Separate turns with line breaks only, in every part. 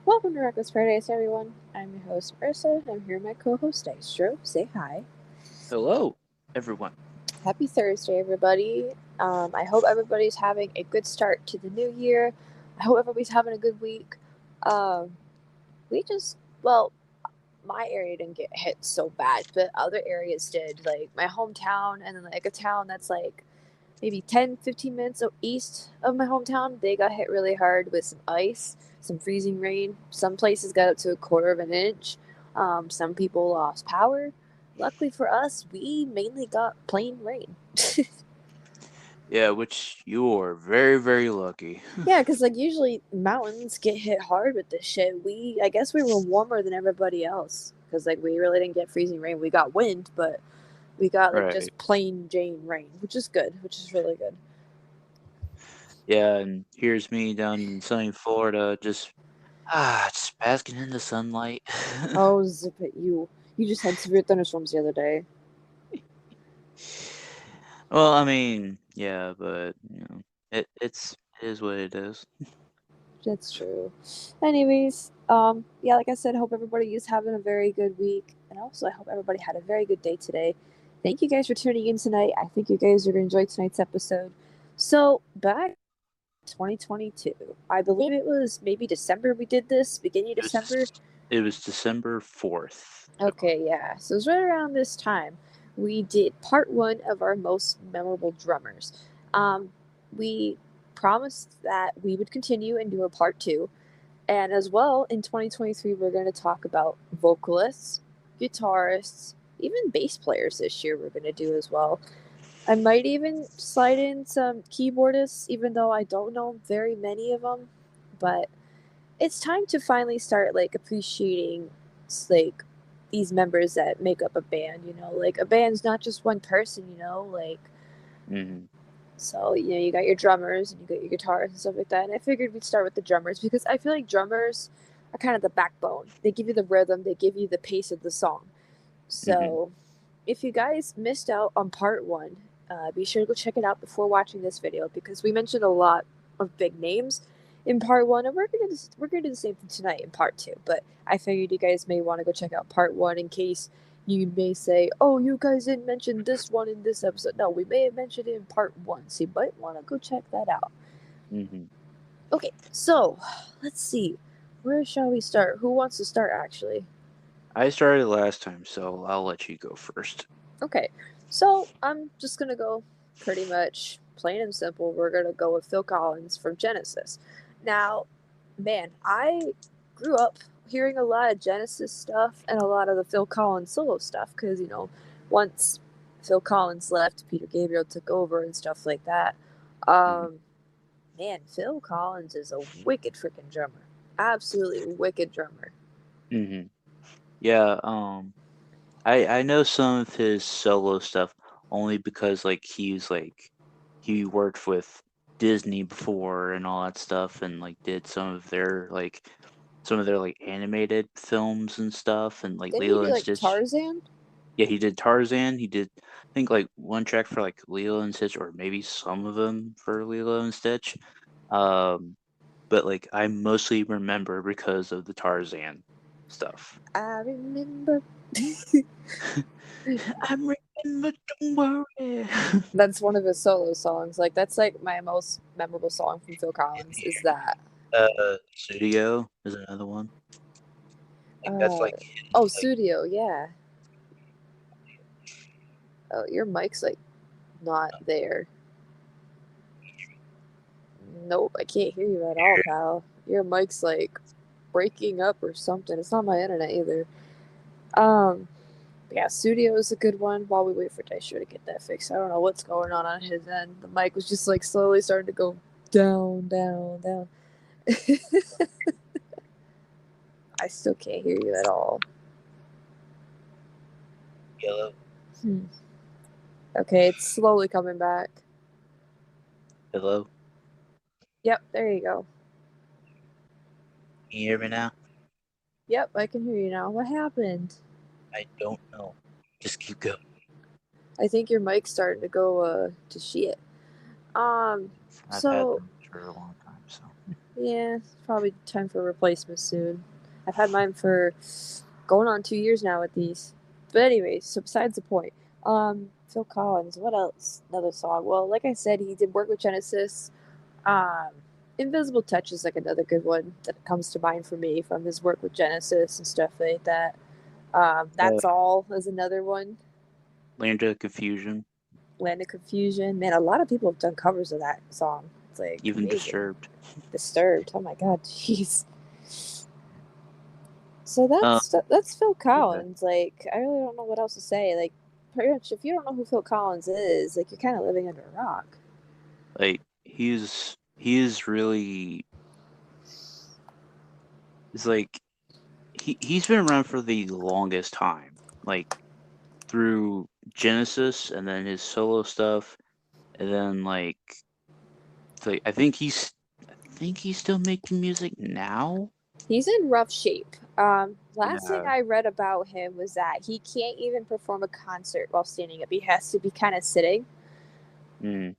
Welcome to Reckless Paradise, everyone. I'm your host, Marissa, and I'm here with my co-host, Dystro. Say hi.
Hello, everyone.
Happy Thursday, everybody. I hope everybody's having a good start to the new year. I hope everybody's having a good week. Um, we just, well, my area didn't get hit so bad, but other areas did. Like my hometown, and then like a town that's like maybe 10, 15 minutes east of my hometown, they got hit really hard with some ice, some freezing rain. Some places got up to a quarter of an inch. Some people lost power. Luckily for us, we mainly got plain rain.
Yeah, which you are very, very lucky.
Yeah, because like usually mountains get hit hard with this shit. I guess we were warmer than everybody else because like we really didn't get freezing rain. We got wind, but we got like
Right.
just plain Jane rain, which is good, which is really good.
Yeah, and here's me down in sunny Florida, just basking in the sunlight.
Oh, zip it, you! You just had severe thunderstorms the other day.
Well, I mean, yeah, but it is what it is.
That's true. Anyways, yeah, like I said, I hope everybody is having a very good week, and also I hope everybody had a very good day today. Thank you guys for tuning in tonight. I think you guys are going to enjoy tonight's episode. So, back 2022, I believe it was maybe December we did this, beginning of
It
December.
was it was December 4th.
Okay, yeah. So it was right around this time we did part one of our most memorable drummers. We promised that we would continue and do a part two. And as well, in 2023, we're going to talk about vocalists, guitarists, even bass players this year, we're going to do as well. I might even slide in some keyboardists, even though I don't know very many of them. But it's time to finally start like appreciating like these members that make up a band. Like a band's not just one person. Like
Hmm.
so, you got your drummers and you got your guitarists and stuff like that. And I figured we'd start with the drummers because I feel like drummers are kind of the backbone. They give you the rhythm, they give you the pace of the song.
Hmm.
So, if you guys missed out on part one, be sure to go check it out before watching this video because we mentioned a lot of big names in part one, and we're gonna do the same thing tonight in part two. But I figured you guys may want to go check out part one in case you may say, "Oh, you guys didn't mention this one in this episode." No, we may have mentioned it in part one, so you might want to go check that out.
Hmm.
Okay, so let's see. Where shall we start? Who wants to start, actually?
I started last time, so I'll let you go first.
Okay, so I'm just gonna go pretty much plain and simple. We're gonna go with Phil Collins from Genesis. Now, man, I grew up hearing a lot of Genesis stuff and a lot of the Phil Collins solo stuff because, once Phil Collins left, Peter Gabriel took over and stuff like that.
Hmm.
Um, Man, Phil Collins is a wicked freaking drummer. Absolutely wicked drummer.
Hmm. Yeah. I know some of his solo stuff only because he worked with Disney before and all that stuff and like did some of their like animated films and stuff and like
Didn't he
Lilo
do
and
like
Stitch.
Tarzan?
Yeah, he did Tarzan. He did I think like one track for like Lilo and Stitch or maybe some of them for Lilo and Stitch. Um but like I mostly remember because of the Tarzan stuff.
I remember.
I'm remember, don't worry.
That's one of his solo songs. Like that's like my most memorable song from Phil Collins is that.
Studio is another one. I think that's
Uh
like
oh,
his like
Studio, yeah. Oh, your mic's like not there. Nope, I can't hear you at all, pal. Your mic's like breaking up or something. It's not my internet either. Um yeah, Studio is a good one while we wait for Daisho to get that fixed. I don't know what's going on his end. The mic was just like slowly starting to go down, down, down. I still can't hear you at all.
yellow.
Hmm. Okay, it's slowly coming back.
Hello,
Yep, there you go.
can you hear me now?
Yep, I can hear you now. What happened?
I don't know. Just keep going.
I think your mic's starting to go to shit. Um,
I've had
so
them for a long time, so.
Yeah, it's probably time for a replacement soon. I've had mine for going on 2 years now with these. But anyways, so besides the point, Phil Collins. What else? Another song. Well, like I said, he did work with Genesis. Um, Invisible Touch is like another good one that comes to mind for me from his work with Genesis and stuff like that.
Uh,
That's All is another one.
Land of Confusion,
Land of Confusion. Man, a lot of people have done covers of that song. It's like
even
amazing.
Disturbed.
Disturbed. Oh my god, jeez. So
Um,
that's Phil
yeah,
Collins. Like, I really don't know what else to say. Like, pretty much, if you don't know who Phil Collins is, like, you're kind of living under a rock.
like he is really. It's like he's been around for the longest time. Like through Genesis and then his solo stuff, and then I think he's still making music now.
He's in rough shape. Last thing
Yeah.
I read about him was that he can't even perform a concert while standing up. He has to be kind of sitting,
Mm,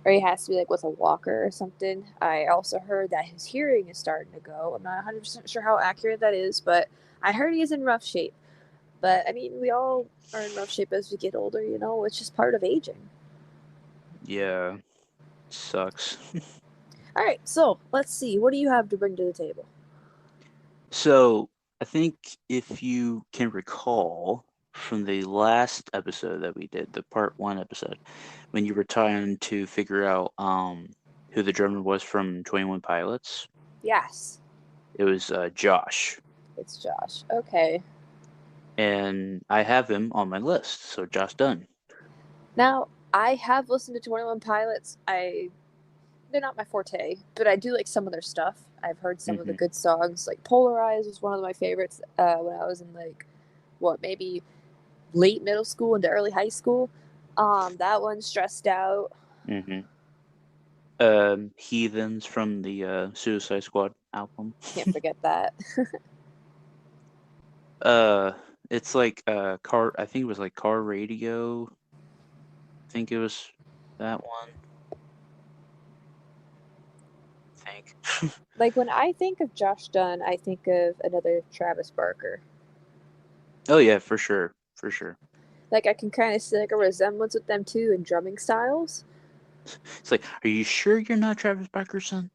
or he has to be like with a walker or something. I also heard that his hearing is starting to go. I'm not 100% sure how accurate that is, but I heard he's in rough shape. But I mean, we all are in rough shape as we get older, you know, it's just part of aging.
yeah. Sucks.
All right, so let's see. What do you have to bring to the table?
So I think if you can recall from the last episode that we did, the part one episode, when you were trying to figure out who the drummer was from 21 Pilots,
Yes,
it was Josh.
it's Josh. Okay.
And I have him on my list. So Josh Dunn.
Now, I have listened to 21 Pilots. They're not my forte, but I do like some of their stuff. I've heard some of the
Hmm.
good songs. Like Polarize was one of my favorites when I was in like what, maybe late middle school into early high school. That one, Stressed Out.
Hmm. Heathens from the Suicide Squad album.
Can't forget that.
uh, it's like car. I think it was like Car Radio. I think it was that one. I think.
Like when I think of Josh Dunn, I think of another Travis Barker.
Oh yeah, for sure, for sure.
Like I can kind of see like a resemblance with them too in drumming styles.
It's like, are you sure you're not Travis Barker's son?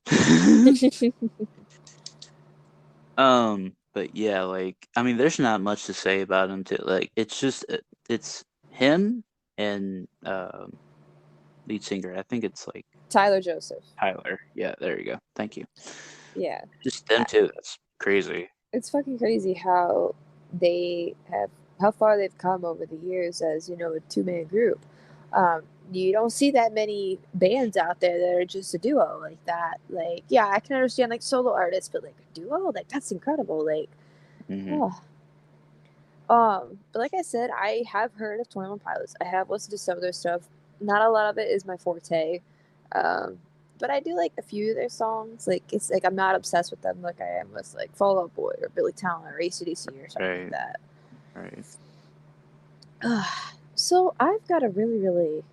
But yeah, like I mean, there's not much to say about him. Too. Like, it's just it's him and lead singer. I think it's like
Tyler Joseph.
Tyler. Yeah, there you go. Thank you.
Yeah.
Just them
I,
two. That's crazy.
it's fucking crazy how they have how far they've come over the years as, you know, a two-man group. You don't see that many bands out there that are just a duo like that. Like, yeah, I can understand like solo artists, but like a duo, like that's incredible. Like,
Hmm.
oh. But like I said, I have heard of 21 Pilots. I have listened to some of their stuff. Not a lot of it is my forte. Um, but I do like a few of their songs. Like it's like I'm not obsessed with them like I am with like Fall Out Boy or Billy Talent or AC/DC or something like
Right.
that.
Right.
So I've got a really, really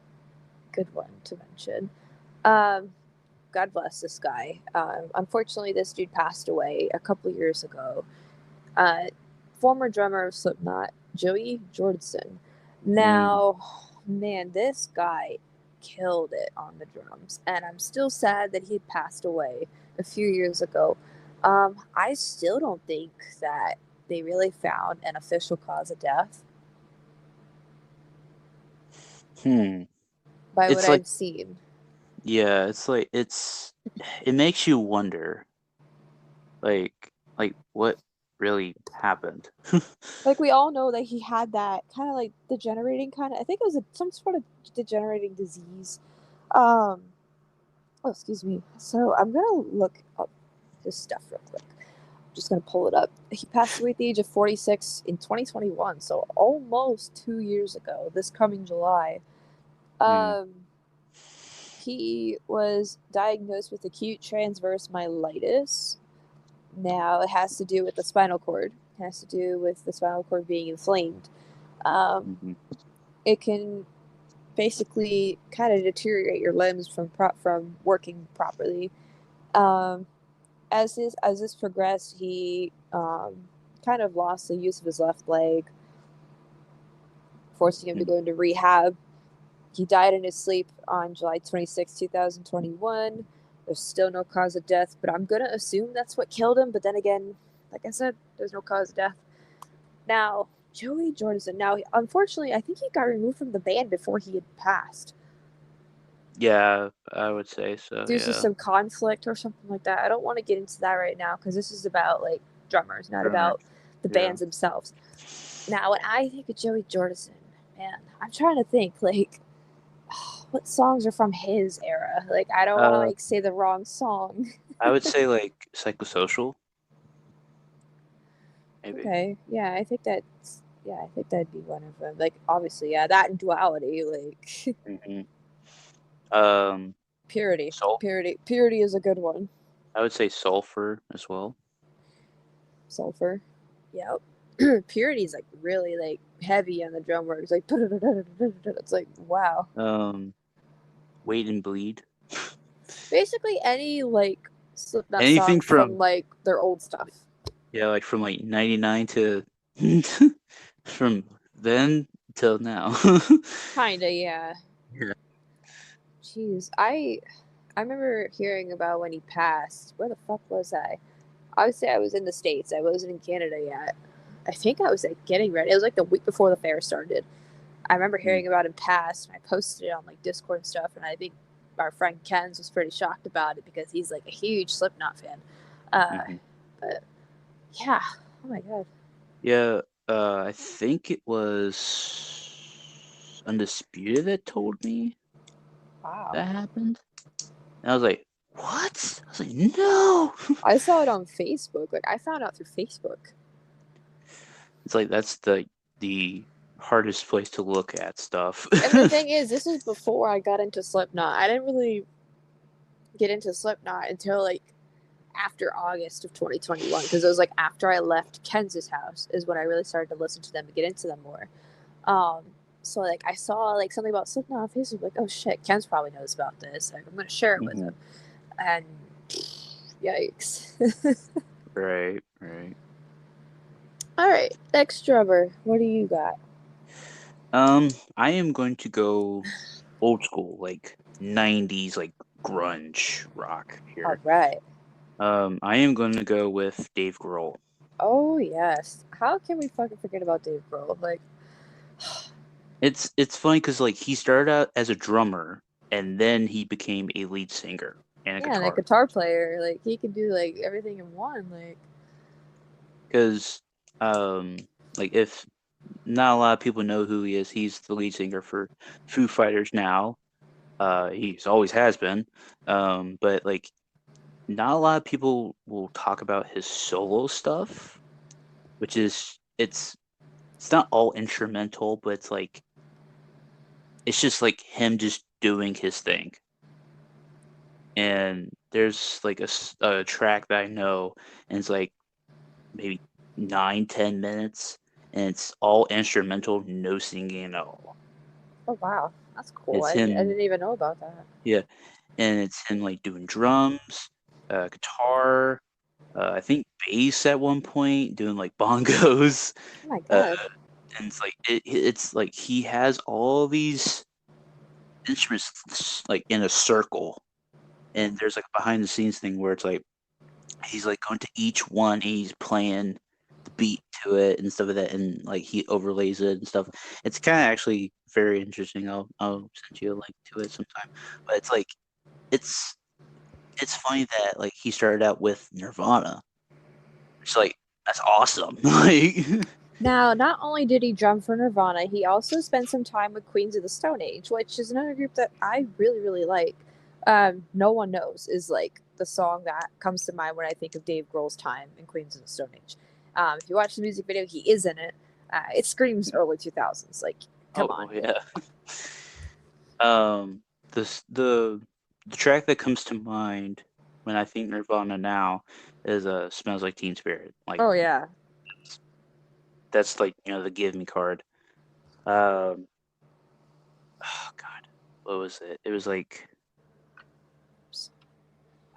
good one to mention. Um, God bless this guy. Unfortunately, this dude passed away a couple years ago. Uh, Former drummer of Slipknot, Joey Jordison.
Mm.
Now, man, this guy killed it on the drums, and I'm still sad that he passed away a few years ago. I still don't think that they really found an official cause of death
Hmm.
by what
It's like,
I've seen.
yeah, it's like it makes you wonder, like what really happened.
Like we all know that he had that kind of like degenerating kind of. I think it was some sort of degenerating disease. Um, oh, excuse me. So I'm gonna look up his stuff real quick. I'm just gonna pull it up. He passed away at the age of 46 in 2021, so almost 2 years ago. This coming July.
Mm.
Um, he was diagnosed with acute transverse myelitis. Now it has to do with the spinal cord. It has to do with the spinal cord being inflamed. Um,
Hmm.
it can basically kind of deteriorate your limbs from from working properly. Um, as this progressed, he kind of lost the use of his left leg, forcing him to go into rehab. He died in his sleep on July 26, 2021. There's still no cause of death, but I'm gonna assume that's what killed him. But then again, like I said, there's no cause of death. Now, Joey Jordison. Now, unfortunately, I think he got removed from the band before he had passed
Yeah, I would say so.
due to
Yeah,
some conflict or something like that. I don't want to get into that right now because this is about like drummers, not
drummer.
about the
Yeah.
bands themselves. Now, when I think of Joey Jordison, man, I'm trying to think like what songs are from his era. Like, I don't want to
Uh,
like say the wrong song.
I would say like psychosocial, maybe.
Okay, yeah, I think that's yeah, I think that'd be one of them. Like, obviously, yeah, that and duality, like
hmm Um,
purity,
soul.
purity is a good one.
I would say sulfur as well.
Sulfur, yeah. Purity is like really like heavy on the drum work. It's like it's like wow.
Um, wait and bleed.
Basically, any like Slipknot
Anything
song from
from
like their old stuff.
yeah, like from like '99 to from then till now.
Kinda, yeah.
Yeah.
Jeez, I remember hearing about when he passed. Where the fuck was I? Obviously, I was in the States. I wasn't in Canada yet. I think I was like getting ready. It was like the week before the fair started. I remember
Mm.
hearing about him passed, and I posted it on like Discord and stuff. And I think our friend Ken's was pretty shocked about it because he's like a huge Slipknot fan.
Mhm.
But yeah, oh my god.
Yeah, I think it was Undisputed that told me
Wow.
that happened. And I was like, what? I was like, no.
I saw it on Facebook. Like I found out through Facebook.
It's like that's the hardest place to look at stuff.
And the thing is, this was before I got into Slipknot. I didn't really get into Slipknot until like after August of 2021 because it was like after I left Ken's house is when I really started to listen to them and get into them more. Um, so like I saw like something about Slipknot on Facebook, like oh shit, Ken's probably knows about this. Like I'm gonna share it with
Mhm.
him, and yikes.
Right, right.
All right, next drummer, what do you got?
I am going to go old school, like '90s, like grunge rock
All
here.
right.
I am going to go with Dave Grohl.
Oh yes. How can we fucking forget about Dave Grohl? Like,
It's funny because like he started out as a drummer and then he became a lead singer and a
yeah, and a
guitar.
guitar player, like he can do like everything in one. Like,
Because like if not a lot of people know who he is, he's the lead singer for Foo Fighters now. He's always has been. But like not a lot of people will talk about his solo stuff, which is it's not all instrumental, but it's just like him just doing his thing. And there's like a track that I know, and it's like maybe 9-10 minutes, and it's all instrumental, no singing at all.
oh wow, that's cool.
It's
I
him,
didn't even know about that.
yeah, and it's him like doing drums, guitar, I think bass at one point, doing like bongos,
Oh my
uh,
god.
and it's like it's like he has all these instruments like in a circle, and there's like a behind the scenes thing where it's like he's like going to each one and he's playing the beat to it and stuff like that, and like he overlays it and stuff. It's kind of actually very interesting. I'll send you a link to it sometime. But it's like it's it's funny that like he started out with Nirvana. It's like that's awesome. Like
Now, not only did he drum for Nirvana, he also spent some time with Queens of the Stone Age, which is another group that I really, really like. No One Knows is like the song that comes to mind when I think of Dave Grohl's time in Queens of the Stone Age. If you watch the music video, he is in it. It screams early 2000s. Like, come on.
oh yeah. Um, this the track that comes to mind when I think Nirvana now is "Smells Like Teen Spirit." Like
Oh, yeah.
that's like the give me card. Um, oh God, what was it? It was like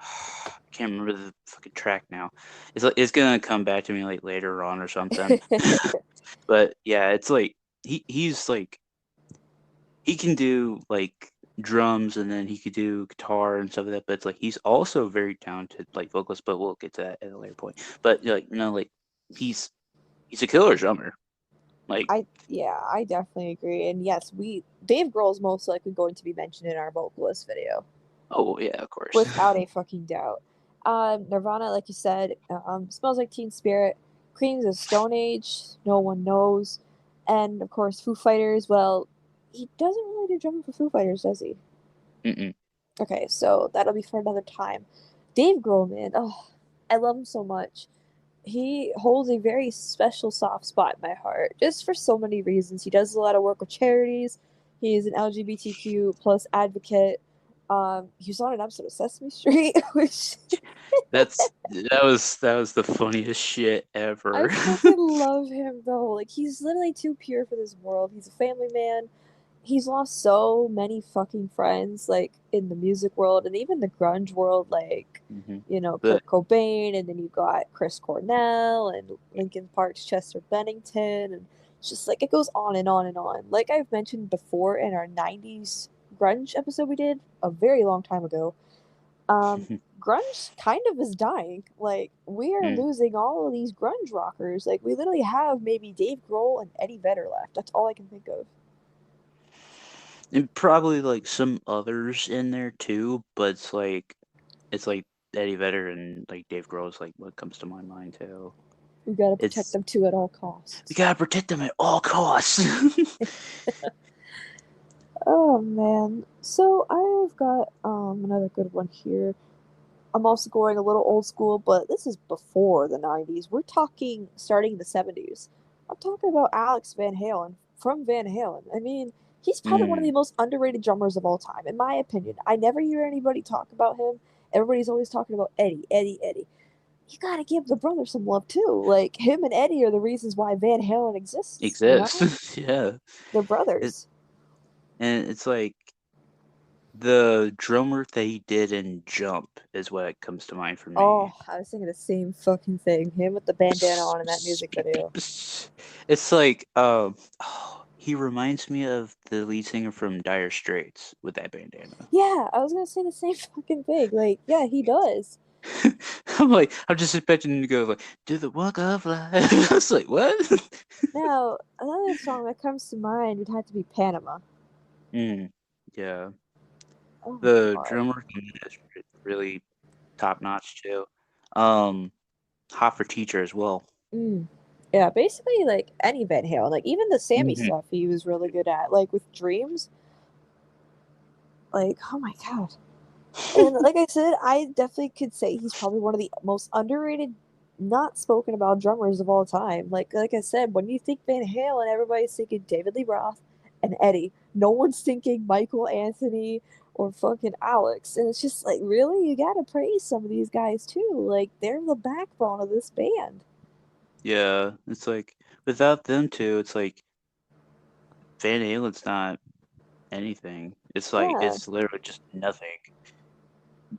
I can't remember the fucking track now. It's gonna come back to me like later on or something. But yeah, it's like he's like he can do like drums and then he could do guitar and stuff like that. But it's like he's also very talented like vocalist. But we'll get to that at a later point. But like like he's a killer drummer. Like
I definitely agree. And yes, Dave Grohl is most likely going to be mentioned in our vocalist video,
oh yeah, of course.
without a fucking doubt. Nirvana, like you said, Smells Like Teen Spirit, Queens of Stone Age, No One Knows, and of course Foo Fighters. Well, he doesn't really do drumming for Foo Fighters, does he?
Mm-mm.
Okay, so that'll be for another time. Dave Grohl, man, oh, I love him so much. He holds a very special soft spot in my heart, just for so many reasons. He does a lot of work with charities. He's an LGBTQ plus advocate. He was on an episode of Sesame Street, which
that was the funniest shit
I
ever.
fucking love him though. Like he's literally too pure for this world. He's a family man. He's lost so many fucking friends, like in the music world and even the grunge world, like
hmm But
Kurt Cobain, and then you got Chris Cornell and Linkin Park's Chester Bennington, and it's just like it goes on and on and on. Like I've mentioned before in our '90s grunge episode we did a very long time ago, grunge kind of is dying. Like we are
mm,
losing all of these grunge rockers. Like we literally have maybe Dave Grohl and Eddie Vedder left. That's all I can think of.
and probably like some others in there too, but it's like Eddie Vedder and like Dave Grohl is like what comes to my mind too.
We gotta protect
It's
them too at all
we
costs.
gotta protect them at all costs.
Oh man. So I've got another good one here. I'm also going a little old school, but this is before the 90s. We're talking starting the 70s. I'm talking about Alex Van Halen from Van Halen. I mean, he's probably one of
mm,
the most underrated drummers of all time, in my opinion. I never hear anybody talk about him. Everybody's always talking about Eddie, Eddie, Eddie. You gotta give the brother some love too. Like him and Eddie are the reasons why Van Halen exists. You know,
exists. Yeah.
they're
It,
brothers.
and it's like the drummer that he did in Jump is what comes to mind for
Oh,
me.
I was thinking the same fucking thing. Him with the bandana on in that music video.
It's like oh, he reminds me of the lead singer from Dire Straits with that bandana.
Yeah, I was gonna say the same fucking thing. Like, yeah, he does.
I'm just expecting him to go like, "Do the walk of life." I was like, "What?"
Now, another song that comes to mind would have to be Panama.
mm, yeah,
Oh my
the
god.
drummer is really top notch too. Um, Hot for Teacher as well.
Mm. Yeah, basically like any Van Halen, like even the Sammy
hmm
stuff he was really good at. Like with Dreams, like oh my god. And like I said, I definitely could say he's probably one of the most underrated, not spoken about drummers of all time. Like I said, when you think Van Halen, everybody's thinking David Lee Roth and Eddie. No one's thinking Michael Anthony or fucking Alex. And it's just like, really, you gotta praise some of these guys too. Like they're the backbone of this band.
Yeah, it's like without them two, it's like Van Halen's not anything. It's like
Yeah,
it's literally just nothing.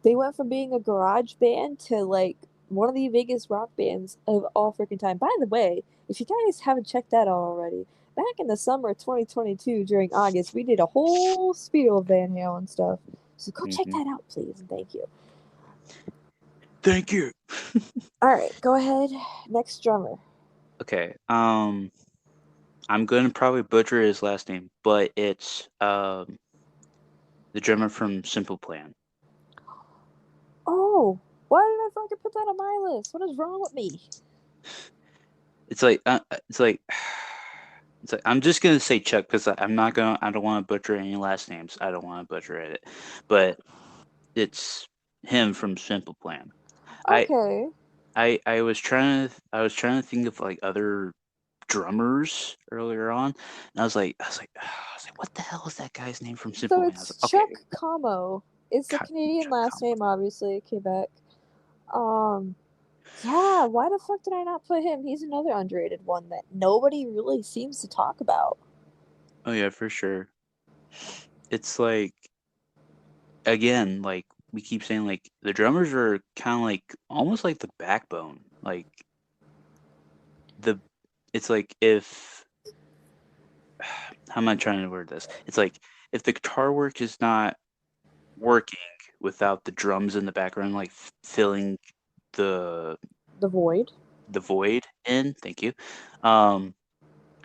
they went from being a garage band to like one of the biggest rock bands of all freaking time. By the way, if you guys haven't checked that out already, back in the summer of 2022 during August, we did a whole spiel of Van Halen stuff. So go check
hmm
that out, please, and thank you.
Thank you.
All right, go ahead. Next drummer.
Okay. I'm gonna probably butcher his last name, but it's the drummer from Simple Plan.
Oh, why did I fucking put that on my list? What is wrong with me?
It's like it's like it's like I'm just gonna say Chuck because I'm not gonna. I don't want to butcher any last names. I don't want to butcher it, but it's him from Simple Plan. I
Okay.
I was trying to think of like other drummers earlier on, and I was like, what the hell is that guy's name from
So
Simple Man? I was
it's
like, okay,
Chuck Como. It's a Canadian
Chuck
last
Como.
name, obviously, Quebec. Um, Yeah, why the fuck did I not put him? He's another underrated one that nobody really seems to talk about.
Oh yeah, for sure. It's like again, like we keep saying, like, the drummers are kind of like almost like the backbone. Like the it's like if how am I trying to word this? It's like if the guitar work is not working without the drums in the background, like filling the
The void.
the void in. Thank you. Um,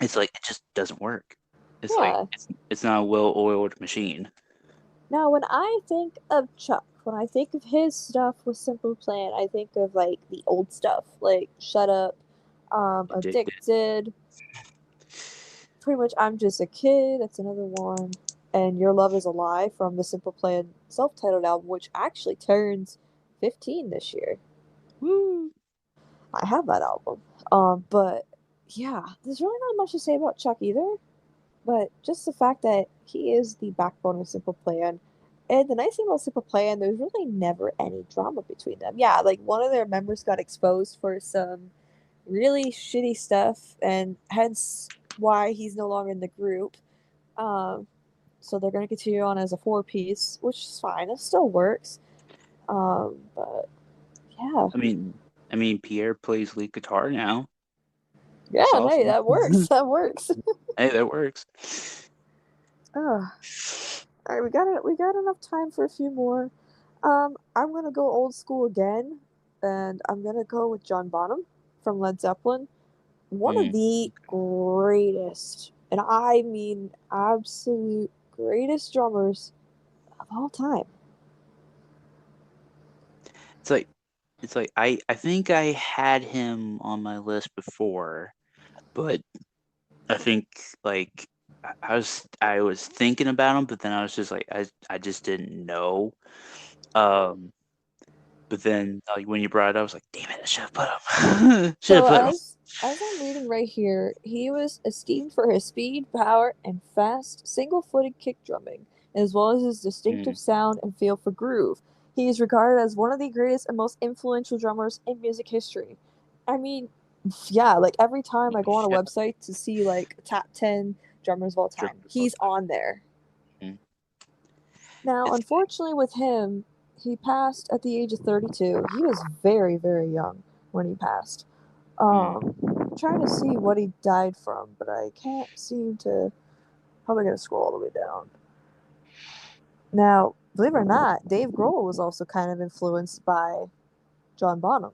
it's like it just doesn't work. It's like
Yeah.
it's not a well-oiled machine.
Now, when I think of Chuck, when I think of his stuff with Simple Plan, I think of like the old stuff, like Shut Up,
Addicted.
Addicted. Pretty much, I'm Just a Kid. That's another one. And Your Love Is a Lie from the Simple Plan self-titled album, which actually turns 15 this year.
Woo.
I have that album. But yeah, there's really not much to say about Chuck either. But just the fact that he is the backbone of Simple Plan. And the nice thing about Simple Plan, there's really never any drama between them. Yeah, like one of their members got exposed for some really shitty stuff, and hence why he's no longer in the group. Um, so they're going to continue on as a four-piece, which is fine. It still works. But yeah,
I mean, Pierre plays lead guitar now.
yeah,
That's
hey,
awesome.
that works. That works.
Hey, that works.
Oh, all right, we got enough time for a few more. I'm gonna go old school again, and I'm gonna go with John Bonham from Led Zeppelin, one of
Mm.
the greatest, and I mean absolute greatest drummers of all time.
It's like I think I had him on my list before, but I think like I was thinking about him, but then I was just like I just didn't know. Um, but then like when you brought it up, I was like, damn it, I should have put him. Should have
So
put him.
as I'm reading right here, he was esteemed for his speed, power, and fast single-footed kick drumming, as well as his
Mm,
distinctive sound and feel for groove. He is regarded as one of the greatest and most influential drummers in music history. I mean, yeah, like every time I go on a
shit.
website to see like top 10 drummers of all time,
Drummer all
he's on there.
time.
Now,
It's
unfortunately, with him, he passed at the age of 32. He was very, very young when he passed.
mm,
Trying to see what he died from, but I can't seem to. How am I going to scroll all the way down? Now, believe it or not, Dave Grohl was also kind of influenced by John Bonham,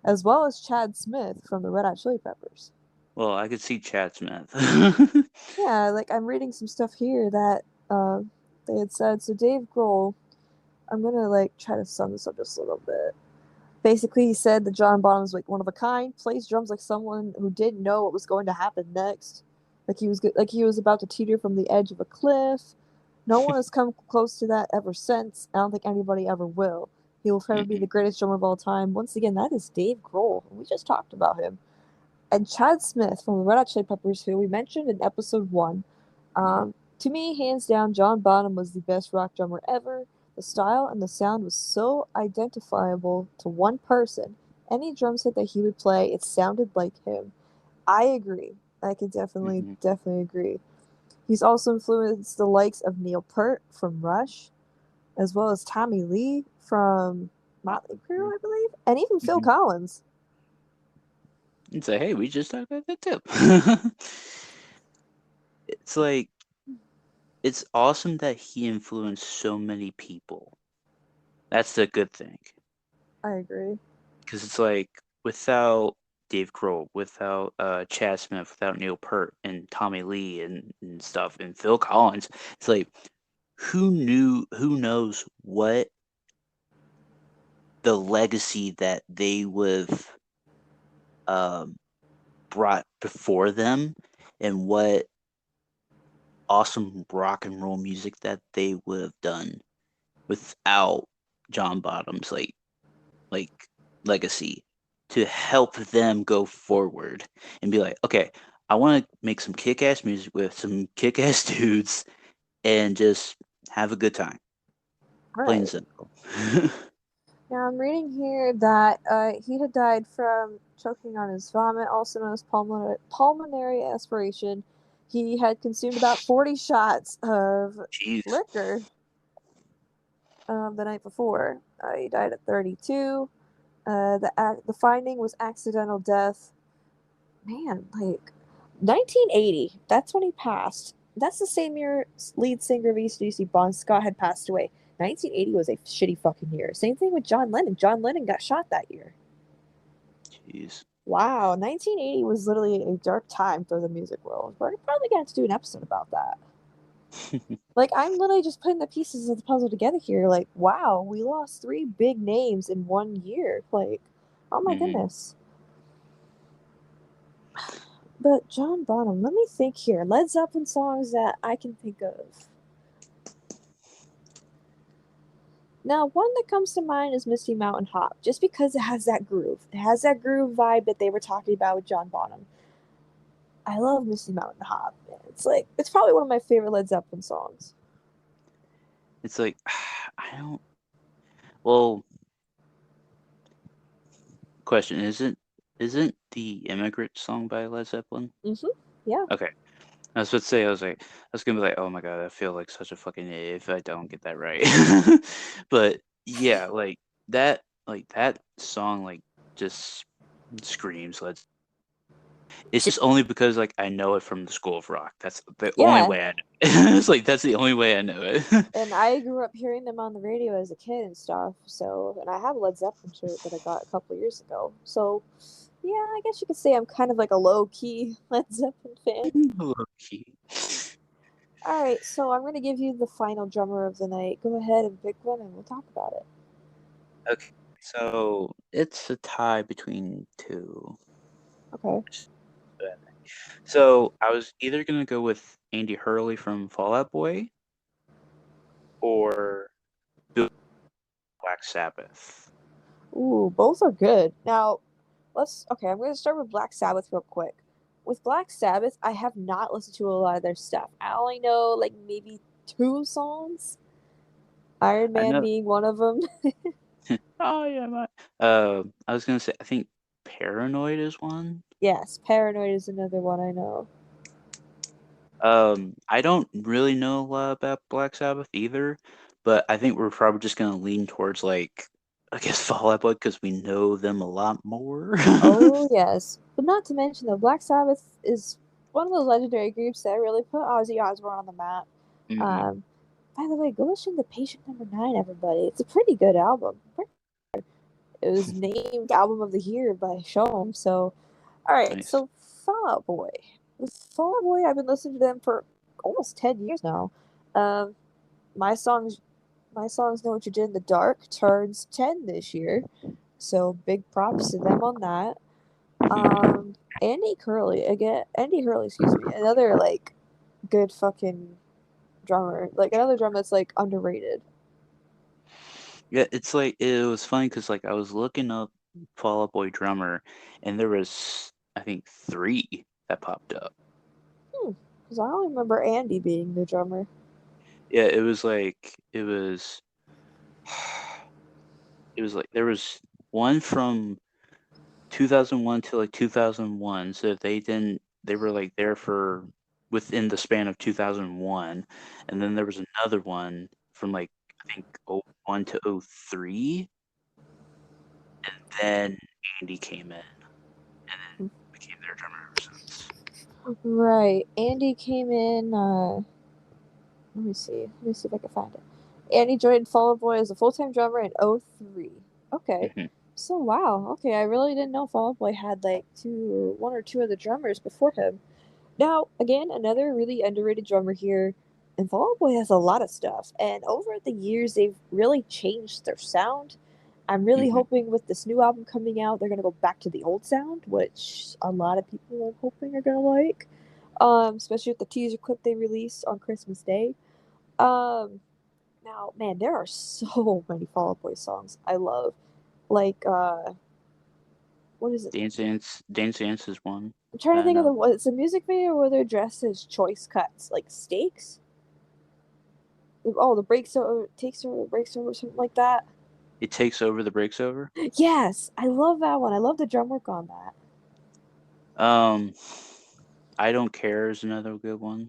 as well as Chad Smith from the Red Hot Chili Peppers.
well, I could see Chad Smith.
Yeah, like I'm reading some stuff here that uh, they had said. So Dave Grohl, I'm gonna like try to sum this up just a little bit. Basically, he said that John Bonham's like one of a kind, plays drums like someone who didn't know what was going to happen next. Like he was about to teeter from the edge of a cliff. No one has come close to that ever since. I don't think anybody ever will. He will forever be the
Mm-mm,
greatest drummer of all time. Once again, that is Dave Grohl. We just talked about him. And Chad Smith from the Red Hot Chili Peppers, who we mentioned in episode one.
mm,
To me, hands down, John Bonham was the best rock drummer ever. The style and the sound was so identifiable to one person. Any drum set that he would play, it sounded like him. I agree. I can
mm-hmm.
definitely agree. He's also influenced the likes of Neil Peart from Rush, as well as Tommy Lee from Motley Crue, I believe, and even Phil
Mm-hmm.
Collins.
And say, hey, we just talked about that too. It's like it's awesome that he influenced so many people. That's the good thing.
I agree.
Because it's like without Dave Grohl, without Chad Smith, without Neil Peart and Tommy Lee and stuff, and Phil Collins, it's like who knows what the legacy that they would have um, brought before them, and what awesome rock and roll music that they would have done without John Bottom's like legacy to help them go forward and be like, okay, I want to make some kick ass music with some kick ass dudes and just have a good time. Plain and
Right.
simple.
Now I'm reading here that he had died from choking on his vomit, also known as pulmonary aspiration. He had consumed about 40 shots of
Jeez.
liquor. the night before. He died at 32. The finding was accidental death. Man, like 1980. That's when he passed. That's the same year lead singer of AC/DC Bon Scott had passed away. 1980 was a shitty fucking year. Same thing with John Lennon. John Lennon got shot that year.
Jeez.
Wow, 1980 was literally a dark time for the music world. We're probably going to do an episode about that. Like, I'm literally just putting the pieces of the puzzle together here. Like, wow, we lost three big names in one year. Like, oh my goodness. But John Bonham, let me think here. Led Zeppelin songs that I can think of. Now, one that comes to mind is Misty Mountain Hop, just because it has that groove. It has that groove vibe that they were talking about with John Bonham. I love Misty Mountain Hop. It's probably one of my favorite Led Zeppelin songs.
It's like I don't. Well, question isn't the Immigrant song by Led Zeppelin?
Yeah.
Okay. I was about to say, I was gonna be like, oh my god, I feel like such a fucking idiot if I don't get that right. But yeah, like that song, like just screams. It's just only because like I know it from the School of Rock. That's the only
Yeah.
way I know. It's like that's the only way I know it.
And I grew up hearing them on the radio as a kid and stuff. So, and I have a Led Zeppelin shirt that I got a couple years ago. So, yeah, I guess you could say I'm kind of like a low key Led Zeppelin fan.
Low key.
All right, so I'm going to give you the final drummer of the night. Go ahead and pick one and we'll talk about it.
Okay, so it's a tie between two.
Okay.
So I was either gonna go with Andy Hurley from Fall Out Boy or Black Sabbath.
Ooh, both are good. Now, I'm going to start with Black Sabbath real quick. With Black Sabbath, I have not listened to a lot of their stuff. I only know like maybe two songs. Iron
I
Man
know.
being one of them.
Oh yeah, I was gonna say I think Paranoid is one.
Yes, Paranoid is another one I know.
I don't really know a lot about Black Sabbath either, but I think we're probably just gonna lean towards like I guess Fall Out Boy because we know them a lot more.
Oh yes, but not to mention though, Black Sabbath is one of those legendary groups that really put Ozzy Osbourne on the map.
Hmm.
Um, by the way, go listen to Patient Number 9, everybody. It's a pretty good album. It was named Album of the Year by Showem. So, all right.
Nice.
So, Fall Out Boy. With Fall Out Boy, I've been listening to them for almost 10 years now. Um, my songs, my songs, Know What You Did in the Dark turns 10 this year. So big props to them on that. Andy Hurley, excuse me, another like good fucking drummer, like another drummer that's like underrated.
Yeah, it's like it was funny because like I was looking up Fall Out Boy drummer, and there was I think three that popped up.
Because I don't remember Andy being the drummer.
Yeah, it was like there was one from 2001 to like 2001. So if they were like there for within the span of 2001, and then there was another one from like I think '01 to '03, and then Andy came in and then became their drummer ever since.
Right. Andy came in. Let me see. Let me see if I can find it. Andy joined Fall Out Boy as a full time drummer in '03. Okay.
Hmm.
So wow. Okay, I really didn't know Fall Out Boy had like one or two other drummers before him. Now, again, another really underrated drummer here. And Fall Out Boy has a lot of stuff. And over the years, they've really changed their sound. I'm really
Hmm.
hoping with this new album coming out, they're going to go back to the old sound, which a lot of people are hoping are going to like. Especially with the teaser clip they released on Christmas Day. Um, Now, man, there are so many Fall Out Boy songs I love. Like, what is it?
Dance Dance is one
I'm trying to
that I
think of
know.
it's a music video where they're dressed as choice cuts, like steaks. Oh, the breaks over, takes over, breaks over, something like that.
It takes over the breaks over.
Yes, I love that one. I love the drum work on that.
Um, I Don't Care is another good one.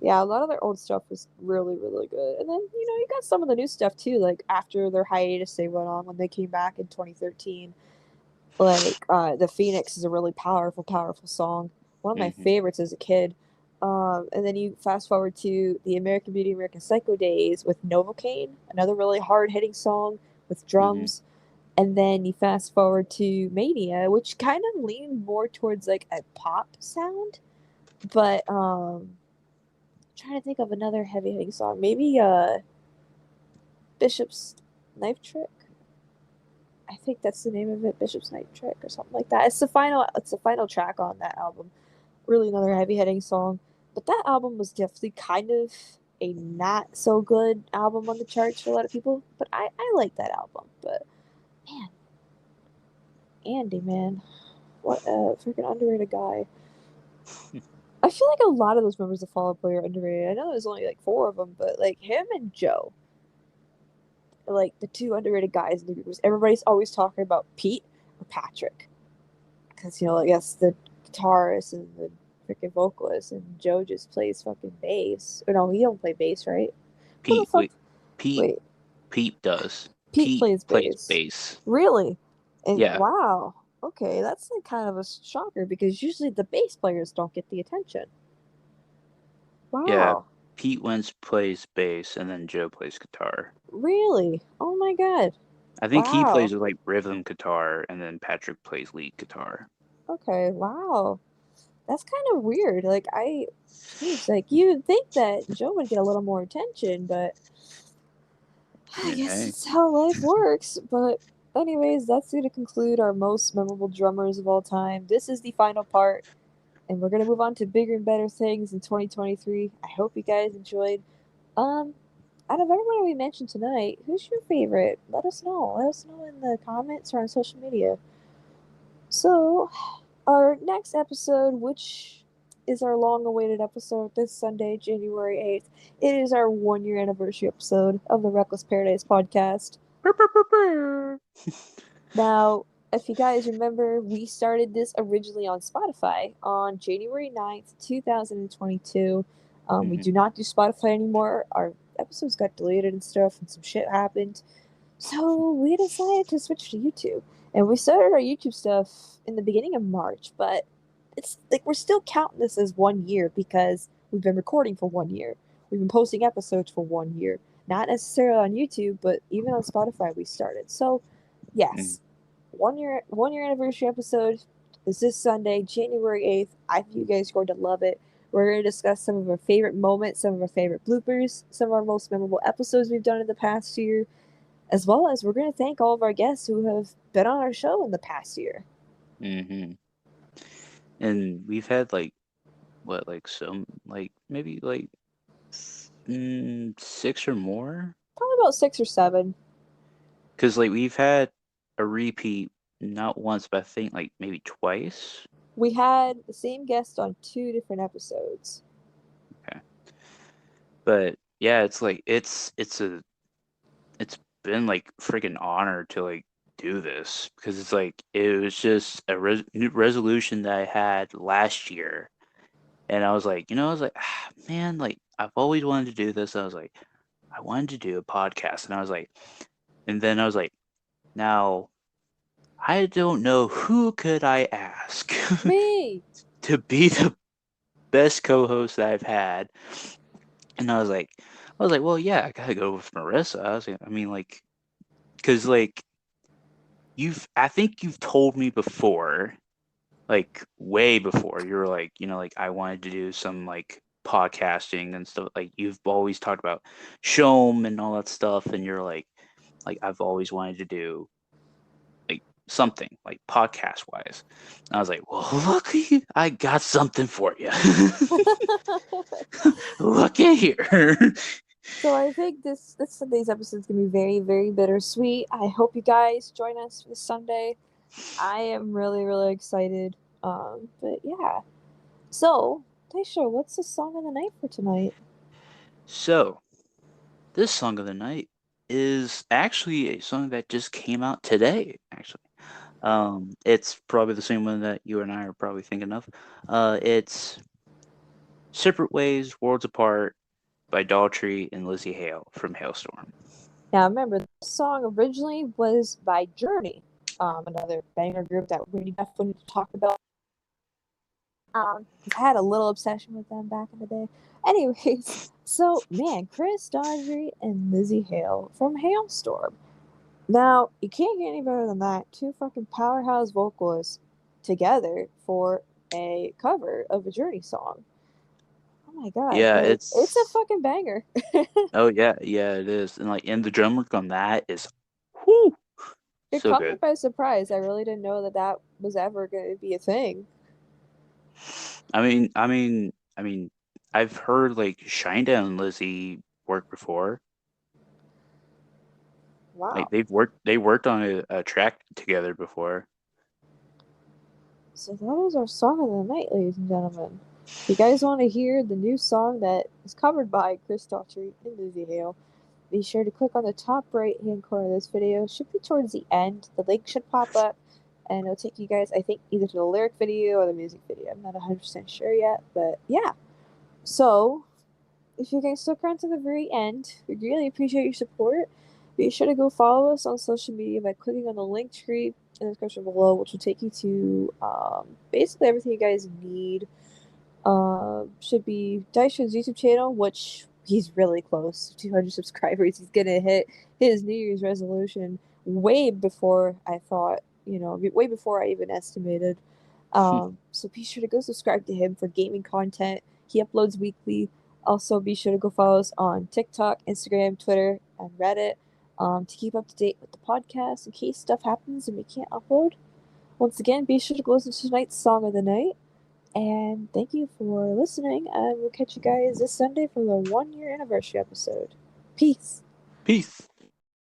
Yeah, a lot of their old stuff was really, really good. And then, you got some of the new stuff too, like after their hiatus they went on when they came back in 2013. Like, The Phoenix is a really powerful, powerful song. One of my
Mm-hmm.
favorites as a kid. And then you fast forward to the American Beauty, American Psycho days with Novocaine, another really hard hitting song with
Mm-hmm.
drums. And then you fast forward to Mania, which kind of leaned more towards like a pop sound. But trying to think of another heavy hitting song. Maybe Bishop's Knife Trick. I think that's the name of it, Bishop's Knife Trick or something like that. It's the final track on that album. Really another heavy hitting song. But that album was definitely kind of a not so good album on the charts for a lot of people. But I like that album. But man, Andy, man. What a freaking underrated guy. I feel like a lot of those members of Fall Out Boy are underrated. I know there's only like four of them, but like him and Joe are like the two underrated guys in the group. Everybody's always talking about Pete or Patrick because I guess the guitarist and the freaking vocalist, and Joe just plays fucking bass. Or no, he don't play bass, right? Who the
Pete,
fuck?
wait, Pete,
Wait,
Pete does.
Pete
Pete
plays
plays
bass.
bass.
Really? And
Yeah,
wow. Okay, that's like kind of a shocker because usually the bass players don't get the attention.
yeah.
Wow.
Pete Wentz plays bass, and then Joe plays guitar.
Really? Oh my god.
I think he
Wow.
plays with like rhythm guitar, and then Patrick plays lead guitar.
Okay, wow. That's kind of weird. Like jeez, like you'd think that Joe would get a little more attention, but I
Yeah,
guess
hey.
it's how life works. But anyways, that's going to conclude our most memorable drummers of all time. This is the final part, and we're gonna move on to bigger and better things in 2023. I hope you guys enjoyed. Um, Out of everyone we mentioned tonight, who's your favorite? Let us know. Let us know in the comments or on social media. So, our next episode, which is our long awaited episode this Sunday, January 8th, it is our 1 year anniversary episode of the Reckless Paradise podcast. Now, if you guys remember, we started this originally on Spotify on January 9th, 2022. We
Mm-hmm.
do not do Spotify anymore. Our episodes got deleted and stuff, and some shit happened. So we decided to switch to YouTube. And we started our YouTube stuff in the beginning of March, but it's like we're still counting this as 1 year because we've been recording for 1 year. We've been posting episodes for 1 year. Not necessarily on YouTube, but even on Spotify we started. So
Mm-hmm.
yes, 1 year anniversary episode is this Sunday, January 8th. I think you guys are going to love it. We're going to discuss some of our favorite moments, some of our favorite bloopers, some of our most memorable episodes we've done in the past year, as well as we're going to thank all of our guests who have been on our show in the past year.
Mm-hmm. And we've had like what, like some, like maybe like six or more.
Probably about six or seven.
Because like we've had a repeat not once, but I think like maybe twice.
We had the same guest on two different episodes.
Okay. But yeah, it's like it's been like freaking honor to like do this because it's like it was just a new resolution that I had last year, and I was like, I was like, man, like I've always wanted to do this. I was like, I wanted to do a podcast, and I was like, and then I was like, now I don't know who could I ask
Me!
to be the best co-host that I've had, and I was like, well, yeah, I gotta go with Marissa. I was like, I mean, like, because like I think you've told me before, like way before, you were like, like I wanted to do some like podcasting and stuff. Like you've always talked about Showm and all that stuff, and you're like I've always wanted to do like something like podcast wise. And I was like, well, looky, I got something for you. Look at here.
So I think this Sunday's episode is gonna be very, very bittersweet. I hope you guys join us this Sunday. I am really, really excited. But yeah. So, Taisha, what's the song of the night for tonight?
So, this song of the night is actually a song that just came out today, actually. It's probably the same one that you and I are probably thinking of. It's Separate Ways, Worlds Apart by Daltrey and Lizzie Hale from Hailstorm.
Now, remember, this song originally was by Journey, another banger group that we definitely need to talk about. I had a little obsession with them back in the day. Anyways, so man, Chris Daughtry and Lizzie Hale from Hailstorm. Now, you can't get any better than that. Two fucking powerhouse vocalists together for a cover of a Journey song. Oh my god,
Yeah,
like it's a
it's
fucking banger.
oh yeah it is, and the drum work on that is, whoo,
It
so
caught me
good.
by surprise. I really didn't know that that was ever going to be a thing.
I mean, I've heard like Shinedown and Lizzie work before. Like
Wow.
they worked on a track together before.
So that is our song of the night, ladies and gentlemen. If you guys want to hear the new song that is covered by Chris Daughtry and Lizzie Hale, be sure to click on the top right hand corner of this video. It should be towards the end. The link should pop up and it'll take you guys, I think, either to the lyric video or the music video. I'm not 100% sure yet, but yeah. So, if you guys stuck around to the very end, we really appreciate your support. Be sure to go follow us on social media by clicking on the link tree in the description below, which will take you to basically everything you guys need. Should be Dystro's YouTube channel, which he's really close to 200 subscribers. He's gonna hit his New Year's resolution way before I thought, way before I even estimated. So be sure to go subscribe to him for gaming content. He uploads weekly. Also, be sure to go follow us on TikTok, Instagram, Twitter, and Reddit to keep up to date with the podcast in case stuff happens and we can't upload. Once again, be sure to go listen to tonight's song of the night. And thank you for listening. And we'll catch you guys this Sunday for the 1 year anniversary episode. Peace.
Peace.